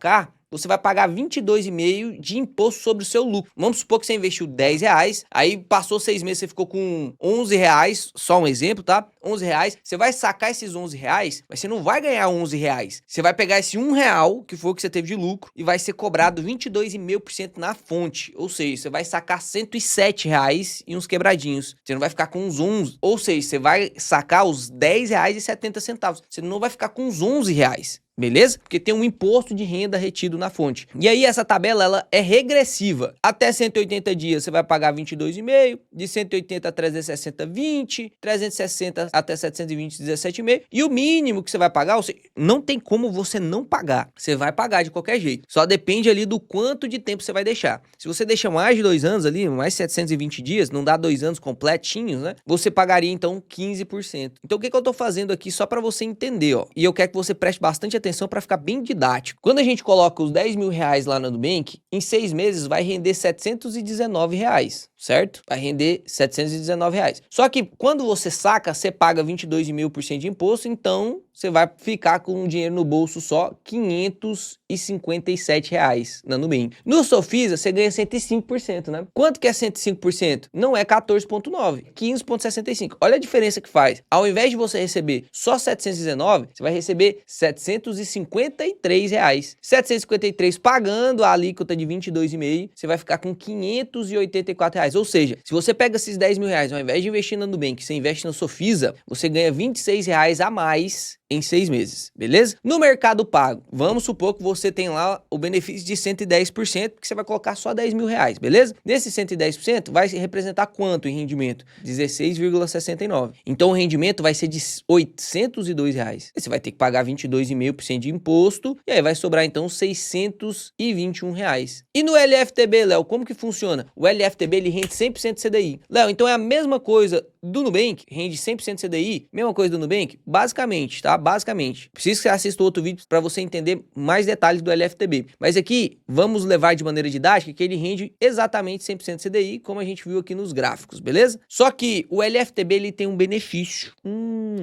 você vai pagar 22,5 de imposto sobre o seu lucro. Vamos supor que você investiu R$10, aí passou 6 meses, você ficou com R$11, só um exemplo, tá? R$11, você vai sacar esses R$11, mas você não vai ganhar R$11. Você vai pegar esse R$1, que foi o que você teve de lucro, e vai ser cobrado 22,5% na fonte. Ou seja, você vai sacar R$107 e uns quebradinhos. Você não vai ficar com uns 11. Ou seja, você vai sacar os R$10,70. Você não vai ficar com uns R$11. beleza? Porque tem um imposto de renda retido na fonte. E aí essa tabela, ela é regressiva. Até 180 dias você vai pagar 22,5, de 180 a 360, 20, 360 até 720, 17,5, e o mínimo que você vai pagar, ou seja, não tem como você não pagar. Você vai pagar de qualquer jeito. Só depende ali do quanto de tempo você vai deixar. Se você deixa mais de 2 anos ali, mais 720 dias, não dá 2 anos completinhos, né? Você pagaria então 15%. Então o que eu tô fazendo aqui só para você entender, ó. E eu quero que você preste bastante atenção para ficar bem didático. Quando a gente coloca os 10 mil reais lá no Nubank, em 6 meses vai render 719 reais, certo? Vai render 719 reais. Só que quando você saca, você paga 22,5% de imposto, então você vai ficar com um dinheiro no bolso só 557 reais na Nubank. No Sofisa, você ganha 105%, né? Quanto que é 105%? Não é 14,9, 15,65. Olha a diferença que faz. Ao invés de você receber só 719, você vai receber 753 reais. 753 pagando a alíquota de 22,5, você vai ficar com 584 reais. Ou seja, se você pega esses 10 mil reais, ao invés de investir na Nubank, você investe na Sofisa, você ganha 26 reais a mais em 6 meses, beleza? No Mercado Pago, vamos supor que você tem lá o benefício de 110%, porque você vai colocar só 10 mil reais, beleza? Nesse 110% vai representar quanto em rendimento? 16,69. Então o rendimento vai ser de 802 reais. Você vai ter que pagar 22,5% de imposto, e aí vai sobrar então 621 reais. E no LFTB, Léo, como que funciona? O LFTB, ele rende 100% CDI. Léo, então é a mesma coisa do Nubank, rende 100% CDI, mesma coisa do Nubank? Basicamente, tá? Basicamente. Preciso que você assista outro vídeo para você entender mais detalhes do LFTB. Mas aqui, vamos levar de maneira didática que ele rende exatamente 100% CDI, como a gente viu aqui nos gráficos, beleza? Só que o LFTB, ele tem um benefício.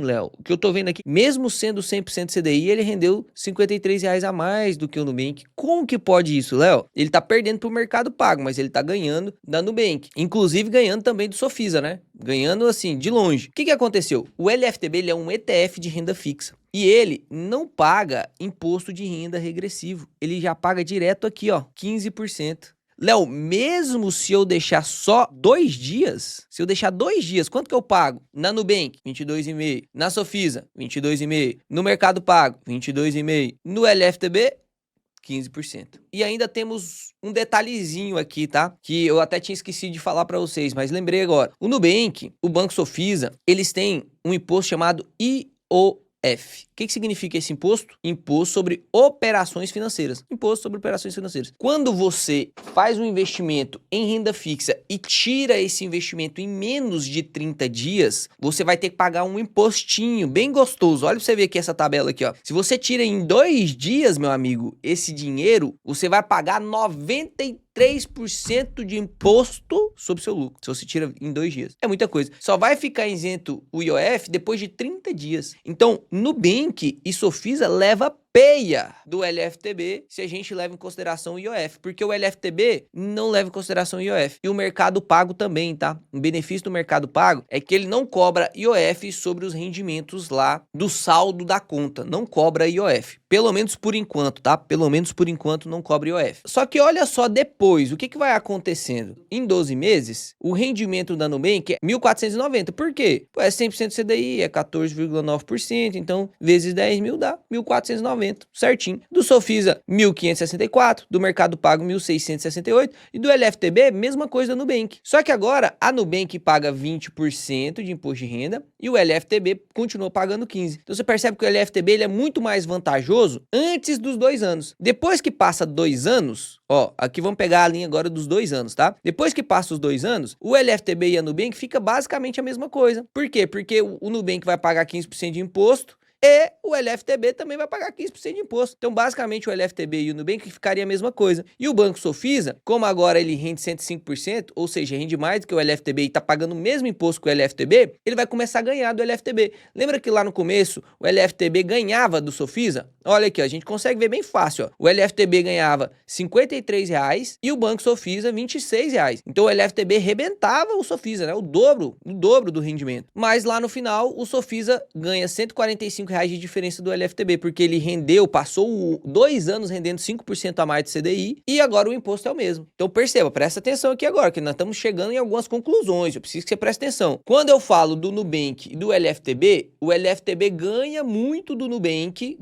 Léo, o que eu tô vendo aqui, mesmo sendo 100% CDI, ele rendeu 53 reais a mais do que o Nubank. Como que pode isso, Léo? Ele tá perdendo pro Mercado Pago, mas ele tá ganhando da Nubank. Inclusive ganhando também do Sofisa, né? Ganhando assim, de longe. O que aconteceu? O LFTB, ele é um ETF de renda fixa. E ele não paga imposto de renda regressivo. Ele já paga direto aqui, ó, 15%. Léo, mesmo se eu deixar só 2 dias, se eu deixar 2 dias, quanto que eu pago? Na Nubank, 22,5. Na Sofisa, 22,5. No Mercado Pago, 22,5. No LFTB, 15%. E ainda temos um detalhezinho aqui, tá? Que eu até tinha esquecido de falar para vocês, mas lembrei agora. O Nubank, o Banco Sofisa, eles têm um imposto chamado IOF. O que significa esse imposto? Imposto sobre operações financeiras. Imposto sobre operações financeiras. Quando você faz um investimento em renda fixa e tira esse investimento em menos de 30 dias, você vai ter que pagar um impostinho bem gostoso. Olha pra você ver aqui essa tabela aqui, ó. Se você tira em 2 dias, meu amigo, esse dinheiro, você vai pagar 93% de imposto sobre seu lucro, se você tira em 2 dias. É muita coisa. Só vai ficar isento o IOF depois de 30 dias. Então, Nubank e Sofisa leva peia do LFTB se a gente leva em consideração o IOF, porque o LFTB não leva em consideração o IOF. E o Mercado Pago também, tá? O benefício do Mercado Pago é que ele não cobra IOF sobre os rendimentos lá do saldo da conta, não cobra IOF. Pelo menos por enquanto, tá? Pelo menos por enquanto não cobra IOF. Só que olha só depois, o que vai acontecendo? Em 12 meses, o rendimento da Nubank é 1.490. Por quê? Pô, é 100% CDI, é 14,9%, então vezes 10 mil dá 1.490. Certinho. Do Sofisa, 1.564, do Mercado Pago, 1.668, e do LFTB, mesma coisa no Nubank. Só que agora, a Nubank paga 20% de imposto de renda e o LFTB continua pagando 15%. Então você percebe que o LFTB ele é muito mais vantajoso antes dos 2 anos. Depois que passa 2 anos, ó, aqui vamos pegar a linha agora dos 2 anos, tá? Depois que passa os 2 anos, o LFTB e a Nubank fica basicamente a mesma coisa. Por quê? Porque o Nubank vai pagar 15% de imposto, e o LFTB também vai pagar 15% de imposto. Então, basicamente, o LFTB e o Nubank ficaria a mesma coisa. E o Banco Sofisa, como agora ele rende 105%, ou seja, rende mais do que o LFTB e está pagando o mesmo imposto que o LFTB, ele vai começar a ganhar do LFTB. Lembra que lá no começo o LFTB ganhava do Sofisa? Olha aqui, ó, a gente consegue ver bem fácil. Ó. O LFTB ganhava R$53 e o Banco Sofisa R$26. Então, o LFTB rebentava o Sofisa, né? O dobro do rendimento. Mas lá no final, o Sofisa ganha 145 R$35 de diferença do LFTB, porque ele passou 2 anos rendendo 5% a mais do CDI e agora o imposto é o mesmo. Então perceba, presta atenção aqui agora, que nós estamos chegando em algumas conclusões, eu preciso que você preste atenção. Quando eu falo do Nubank e do LFTB, o LFTB ganha muito do Nubank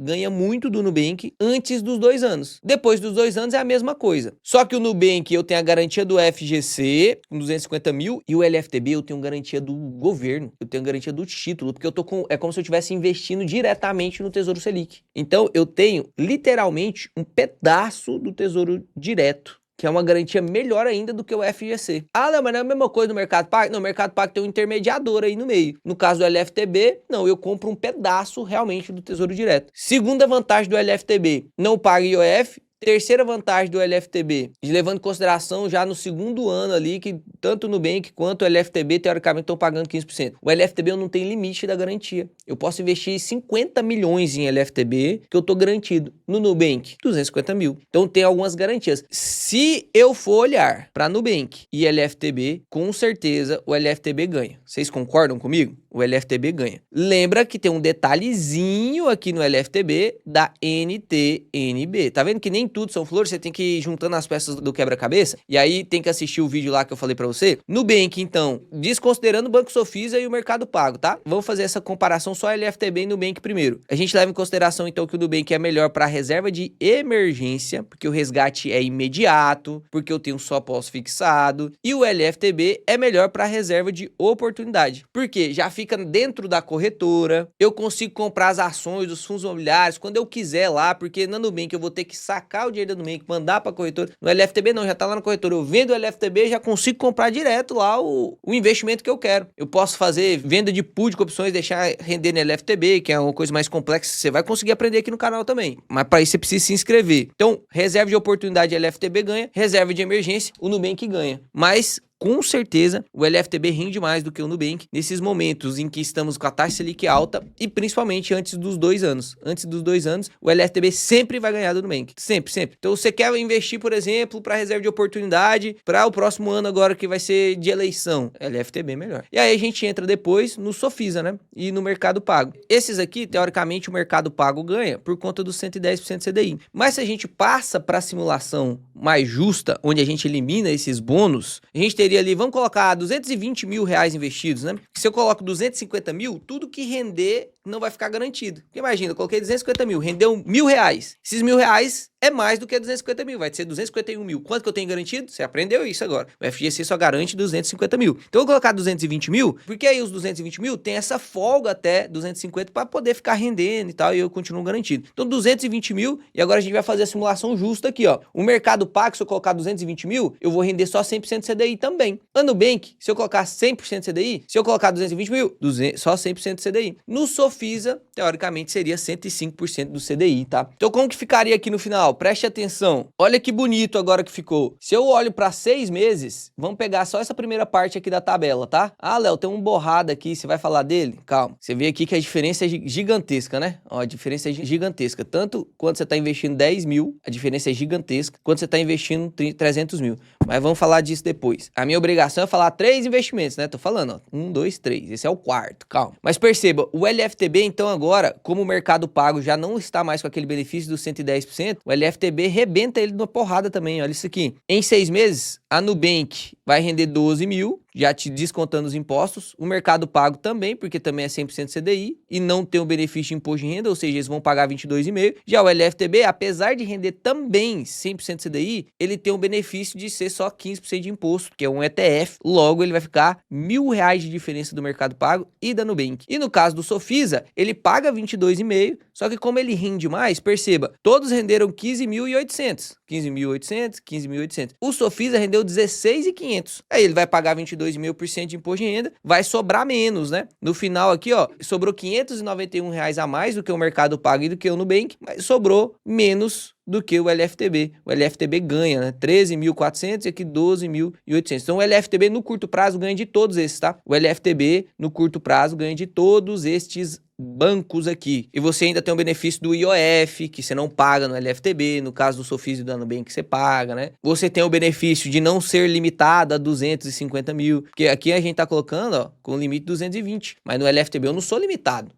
antes dos 2 anos. Depois dos 2 anos é a mesma coisa. Só que o Nubank eu tenho a garantia do FGC, com 250 mil, e o LFTB eu tenho garantia do governo, eu tenho garantia do título, porque é como se eu estivesse investindo diretamente no Tesouro Selic. Então eu tenho literalmente um pedaço do Tesouro Direto, que é uma garantia melhor ainda do que o FGC. Ah, não, mas não é a mesma coisa no Mercado Pago? Não, o Mercado Pago tem um intermediador aí no meio. No caso do LFTB, não, eu compro um pedaço realmente do Tesouro Direto. Segunda vantagem do LFTB, não paga IOF. Terceira vantagem do LFTB, levando em consideração já no segundo ano ali, que tanto o Nubank quanto o LFTB, teoricamente, estão pagando 15%. O LFTB eu não tenho limite da garantia. Eu posso investir 50 milhões em LFTB, que eu estou garantido. No Nubank, 250 mil. Então tem algumas garantias. Se eu for olhar para Nubank e LFTB, com certeza o LFTB ganha. Vocês concordam comigo? O LFTB ganha. Lembra que tem um detalhezinho aqui no LFTB da NTNB. Tá vendo que nem tudo são flores? Você tem que ir juntando as peças do quebra-cabeça. E aí tem que assistir o vídeo lá que eu falei pra você. Nubank, então, desconsiderando o Banco Sofisa e o Mercado Pago, tá? Vamos fazer essa comparação só LFTB e Nubank primeiro. A gente leva em consideração, então, que o Nubank é melhor para reserva de emergência, porque o resgate é imediato, porque eu tenho só pós-fixado. E o LFTB é melhor para reserva de oportunidade. Por quê? Já fica dentro da corretora, eu consigo comprar as ações dos fundos imobiliários quando eu quiser lá, porque na Nubank eu vou ter que sacar o dinheiro da Nubank, mandar para a corretora. No LFTB não, já tá lá na corretora. Eu vendo o LFTB, já consigo comprar direto lá o investimento que eu quero. Eu posso fazer venda de pool de opções, deixar render no LFTB, que é uma coisa mais complexa, você vai conseguir aprender aqui no canal também. Mas para isso você precisa se inscrever. Então, reserva de oportunidade LFTB ganha, reserva de emergência, o Nubank ganha. Mas com certeza, o LFTB rende mais do que o Nubank nesses momentos em que estamos com a taxa Selic alta e principalmente antes dos 2 anos. Antes dos 2 anos, o LFTB sempre vai ganhar do Nubank. Sempre, sempre. Então, você quer investir, por exemplo, para reserva de oportunidade para o próximo ano agora que vai ser de eleição. LFTB melhor. E aí a gente entra depois no Sofisa, né? E no Mercado Pago. Esses aqui, teoricamente, o Mercado Pago ganha por conta dos 110% CDI. Mas se a gente passa para a simulação mais justa, onde a gente elimina esses bônus, a gente teria ali, vamos colocar 220 mil reais investidos, né? Se eu coloco 250 mil, tudo que render não vai ficar garantido. Porque imagina, eu coloquei 250 mil, rendeu R$1.000. Esses R$1.000 é mais do que 250 mil, vai ser 251 mil. Quanto que eu tenho garantido? Você aprendeu isso agora. O FGC só garante 250 mil. Então eu vou colocar 220 mil, porque aí os 220 mil tem essa folga até 250 para poder ficar rendendo e tal, e eu continuo garantido. Então 220 mil, e agora a gente vai fazer a simulação justa aqui, ó. O Mercado Pago, se eu colocar 220 mil, eu vou render só 100% CDI também. No Nubank, se eu colocar 100% CDI, se eu colocar 220 mil, só 100% CDI. No Sofisa, teoricamente, seria 105% do CDI, tá? Então como que ficaria aqui no final? Preste atenção. Olha que bonito agora que ficou. Se eu olho para 6 meses, vamos pegar só essa primeira parte aqui da tabela, tá? Ah, Léo, tem um borrado aqui, você vai falar dele? Calma. Você vê aqui que a diferença é gigantesca, né? Ó, a diferença é gigantesca. Tanto quando você tá investindo 10 mil, a diferença é gigantesca, quando você tá investindo 300 mil. Mas vamos falar disso depois. A minha obrigação é falar 3 investimentos, né? Tô falando, ó. 1, 2, 3. Esse é o quarto, calma. Mas perceba, o LFTB, então, agora, como o Mercado Pago já não está mais com aquele benefício dos 110%, o LFTB rebenta ele numa porrada também, olha isso aqui. Em 6 meses, a Nubank vai render 12 mil, já te descontando os impostos. O Mercado Pago também, porque também é 100% CDI e não tem o benefício de imposto de renda, ou seja, eles vão pagar 22,5. Já o LFTB, apesar de render também 100% CDI, ele tem o benefício de ser só 15% de imposto, que é um ETF. Logo, ele vai ficar R$1.000 de diferença do Mercado Pago e da Nubank. E no caso do Sofisa, ele paga 22,5, só que como ele rende mais, perceba, todos renderam 15.800. 15.800, 15.800. O Sofisa rendeu 16.500. Aí ele vai pagar 22,5% de imposto de renda, vai sobrar menos, né? No final aqui, ó, sobrou R$591 a mais do que o Mercado Pago e do que o Nubank, mas sobrou menos do que o LFTB. O LFTB ganha, né? 13.400 e aqui 12.800. Então o LFTB no curto prazo ganha de todos esses, tá? O LFTB no curto prazo ganha de todos estes bancos aqui. E você ainda tem o benefício do IOF, que você não paga no LFTB, no caso do Sofis e do Nubank você paga, né? Você tem o benefício de não ser limitado a 250 mil, porque aqui a gente tá colocando, ó, com limite 220, mas no LFTB eu não sou limitado,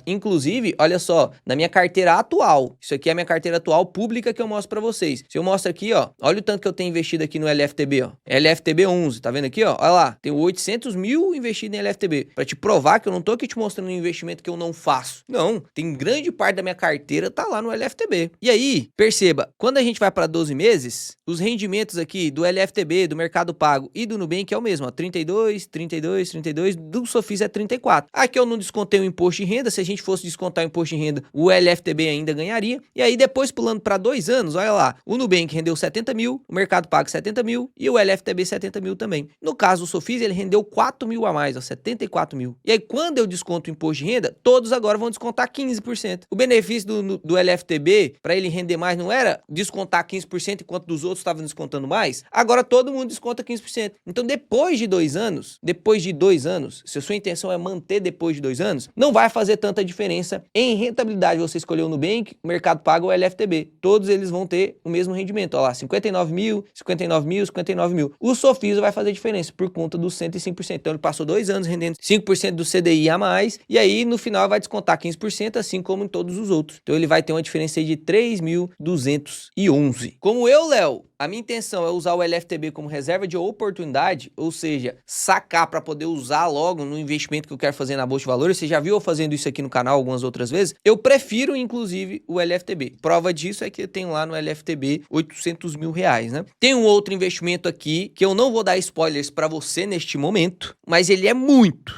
Inclusive, olha só, na minha carteira atual, isso aqui é a minha carteira atual pública que eu mostro pra vocês. Se eu mostro aqui, ó, olha o tanto que eu tenho investido aqui no LFTB, ó. LFTB 11, tá vendo aqui, ó? Olha lá, tenho 800 mil investido em LFTB, pra te provar que eu não tô aqui te mostrando um investimento que eu não faço. Não, tem grande parte da minha carteira tá lá no LFTB. E aí, perceba, quando a gente vai para 12 meses, os rendimentos aqui do LFTB, do Mercado Pago e do Nubank é o mesmo, ó, 32, 32, 32, do Sofis é 34. Aqui eu não descontei o imposto de renda, se a gente fosse descontar o imposto de renda, o LFTB ainda ganharia. E aí depois pulando para 2 anos, olha lá, o Nubank rendeu 70 mil, o Mercado Pago 70 mil e o LFTB 70 mil também. No caso do Sofis, ele rendeu 4 mil a mais, ó, 74 mil. E aí quando eu desconto o imposto de renda, todos agora vão descontar 15%. O benefício do LFTB, para ele render mais, não era descontar 15% enquanto dos outros estavam descontando mais? Agora todo mundo desconta 15%. Então depois de 2 anos, se a sua intenção é manter depois de 2 anos, não vai fazer tanta diferença em rentabilidade. Você escolheu o Nubank, o Mercado Pago ou o LFTB. Todos eles vão ter o mesmo rendimento. Olha lá, 59 mil, 59 mil, 59 mil. O Sofis vai fazer diferença por conta dos 105%. Então ele passou 2 anos rendendo 5% do CDI a mais, e aí no final vai descontar 15%, assim como em todos os outros. Então ele vai ter uma diferença aí de 3.211. Como eu, Léo, a minha intenção é usar o LFTB como reserva de oportunidade, ou seja, sacar para poder usar logo no investimento que eu quero fazer na Bolsa de Valores. Você já viu eu fazendo isso aqui no canal algumas outras vezes? Eu prefiro, inclusive, o LFTB. Prova disso é que eu tenho lá no LFTB 800 mil reais, né? Tem um outro investimento aqui que eu não vou dar spoilers para você neste momento, mas ele é muito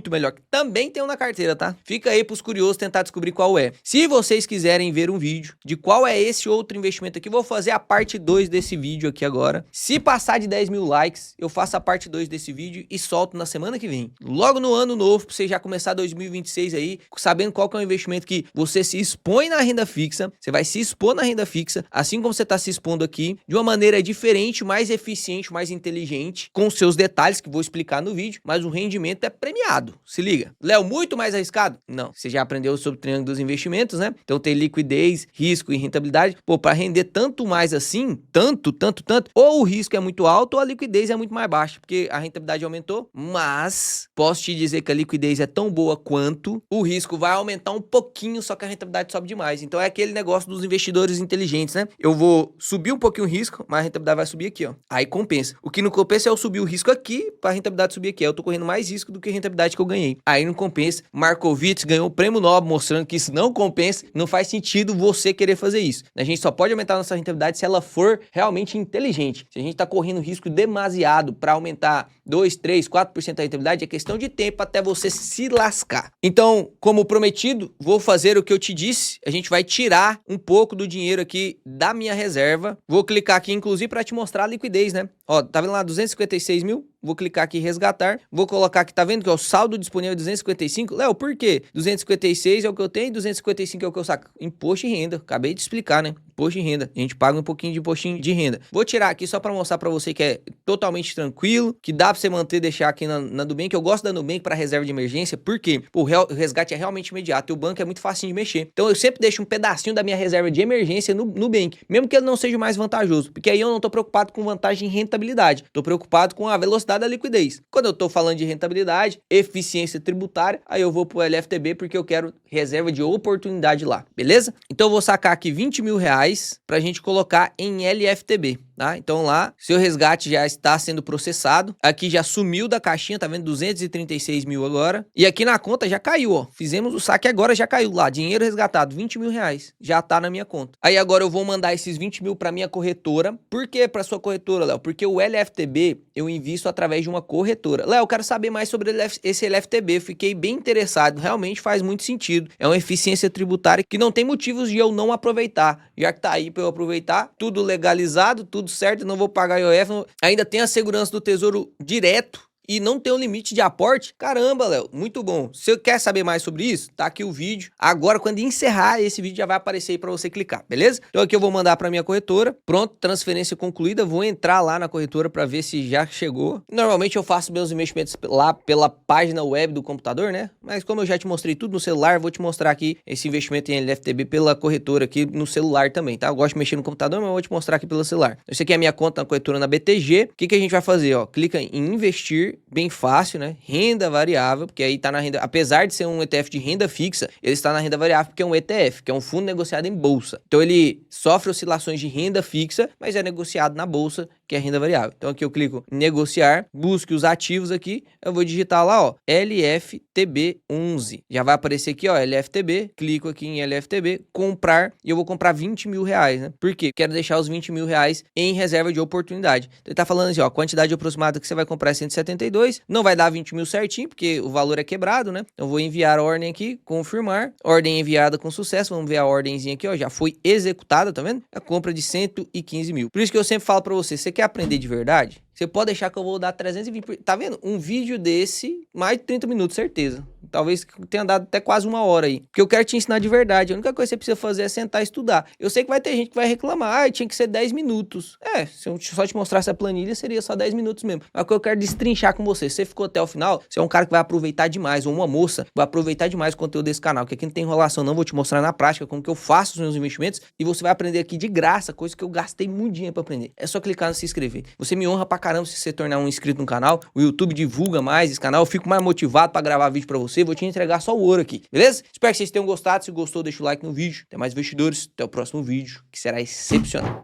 melhor, que também tem um na carteira, tá? Fica aí pros curiosos tentar descobrir qual é. Se vocês quiserem ver um vídeo de qual é esse outro investimento aqui, vou fazer a parte 2 desse vídeo aqui agora. Se passar de 10 mil likes, eu faço a parte 2 desse vídeo e solto na semana que vem. Logo no ano novo, pra você já começar 2026 aí, sabendo qual que é o investimento que você se expõe na renda fixa, você vai se expor na renda fixa, assim como você tá se expondo aqui, de uma maneira diferente, mais eficiente, mais inteligente, com seus detalhes que vou explicar no vídeo, mas o rendimento é premiado. Se liga. Léo, muito mais arriscado? Não. Você já aprendeu sobre o triângulo dos investimentos, né? Então tem liquidez, risco e rentabilidade. Pô, para render tanto mais assim, tanto, ou o risco é muito alto ou a liquidez é muito mais baixa, porque a rentabilidade aumentou, mas posso te dizer que a liquidez é tão boa quanto, o risco vai aumentar um pouquinho, só que a rentabilidade sobe demais. Então é aquele negócio dos investidores inteligentes, né? Eu vou subir um pouquinho o risco, mas a rentabilidade vai subir aqui, ó. Aí compensa. O que não compensa é eu subir o risco aqui para a rentabilidade subir aqui. Aí eu tô correndo mais risco do que a rentabilidade que eu ganhei. Aí não compensa. Markowitz ganhou o prêmio Nobel mostrando que isso não compensa. Não faz sentido você querer fazer isso. A gente só pode aumentar a nossa rentabilidade se ela for realmente inteligente. Se a gente tá correndo risco demasiado para aumentar 2, 3, 4% da rentabilidade, é questão de tempo até você se lascar. Então, como prometido, vou fazer o que eu te disse. A gente vai tirar um pouco do dinheiro aqui da minha reserva. Vou clicar aqui, inclusive, para te mostrar a liquidez, né? Ó, tá vendo lá 256 mil? Vou clicar aqui em resgatar. Vou colocar aqui, tá vendo que é o saldo disponível 255? Léo, por quê? 256 é o que eu tenho e 255 é o que eu saco. Imposto de renda. Acabei de explicar, né? Imposto de renda. A gente paga um pouquinho de impostinho de renda. Vou tirar aqui só para mostrar para você que é totalmente tranquilo, que dá para você manter, deixar aqui na Nubank. Eu gosto da Nubank para reserva de emergência, porque o resgate é realmente imediato e o banco é muito fácil de mexer. Então eu sempre deixo um pedacinho da minha reserva de emergência no Nubank, mesmo que ele não seja o mais vantajoso, porque aí eu não tô preocupado com vantagem em rentabilidade. Tô preocupado com a velocidade da liquidez. Quando eu tô falando de rentabilidade, eficiência tributária, aí eu vou pro LFTB porque eu quero reserva de oportunidade lá, beleza? Então eu vou sacar aqui 20 mil reais pra gente colocar em LFTB. Tá? Então lá, seu resgate já está sendo processado. Aqui já sumiu da caixinha, tá vendo? 236 mil agora. E aqui na conta já caiu, ó. Fizemos o saque agora, já caiu lá. Dinheiro resgatado, 20 mil reais. Já tá na minha conta. Aí agora eu vou mandar esses 20 mil pra minha corretora. Por que pra sua corretora, Léo? Porque o LFTB eu invisto através de uma corretora. Léo, eu quero saber mais sobre esse LFTB. Fiquei bem interessado. Realmente faz muito sentido. É uma eficiência tributária que não tem motivos de eu não aproveitar. Já que tá aí pra eu aproveitar, tudo legalizado, tudo certo, não vou pagar IOF, ainda tem a segurança do Tesouro direto e não tem um limite de aporte. Caramba, Léo, muito bom. Se você quer saber mais sobre isso, tá aqui o vídeo. Agora, quando encerrar esse vídeo, já vai aparecer aí pra você clicar, beleza? Então aqui eu vou mandar pra minha corretora. Pronto, transferência concluída. Vou entrar lá na corretora pra ver se já chegou. Normalmente eu faço meus investimentos lá pela página web do computador, né? Mas como eu já te mostrei tudo no celular, vou te mostrar aqui esse investimento em LFTB pela corretora aqui no celular também, tá? Eu gosto de mexer no computador, mas eu vou te mostrar aqui pelo celular. Esse aqui é a minha conta na corretora na BTG. O que que a gente vai fazer, ó? Clica em investir, bem fácil, né? Renda variável, porque aí tá na renda, apesar de ser um ETF de renda fixa, ele está na renda variável porque é um ETF, que é um fundo negociado em bolsa. Então ele sofre oscilações de renda fixa, mas é negociado na bolsa, que é renda variável. Então aqui eu clico em negociar, busque os ativos aqui, eu vou digitar lá, ó, LFTB11. Já vai aparecer aqui, ó, LFTB, clico aqui em LFTB, comprar, e eu vou comprar 20 mil reais, né? Por quê? Quero deixar os 20 mil reais em reserva de oportunidade. Então ele tá falando assim, ó, a quantidade aproximada que você vai comprar é 172, não vai dar 20 mil certinho, porque o valor é quebrado, né? Então eu vou enviar a ordem aqui, confirmar, ordem enviada com sucesso, vamos ver a ordemzinha aqui, ó, já foi executada, tá vendo? A compra de 115 mil. Por isso que eu sempre falo pra você quer aprender de verdade? Você pode deixar que eu vou dar 320... Tá vendo? Um vídeo desse, mais de 30 minutos, certeza. Talvez tenha dado até quase 1 hora aí. Porque eu quero te ensinar de verdade. A única coisa que você precisa fazer é sentar e estudar. Eu sei que vai ter gente que vai reclamar. Ah, tinha que ser 10 minutos. É, se eu só te mostrasse a planilha, seria só 10 minutos mesmo. Mas o que eu quero destrinchar com você. Se você ficou até o final, você é um cara que vai aproveitar demais. Ou uma moça vai aproveitar demais o conteúdo desse canal. Porque aqui não tem enrolação não. Vou te mostrar na prática como que eu faço os meus investimentos. E você vai aprender aqui de graça. Coisa que eu gastei muito dinheiro pra aprender. É só clicar no se inscrever. Você me honra pra caramba se você tornar um inscrito no canal. O YouTube divulga mais esse canal. Eu fico mais motivado pra gravar vídeo pra você. Vou te entregar só o ouro aqui, beleza? Espero que vocês tenham gostado. Se gostou, deixa o like no vídeo. Até mais investidores. Até o próximo vídeo, que será excepcional.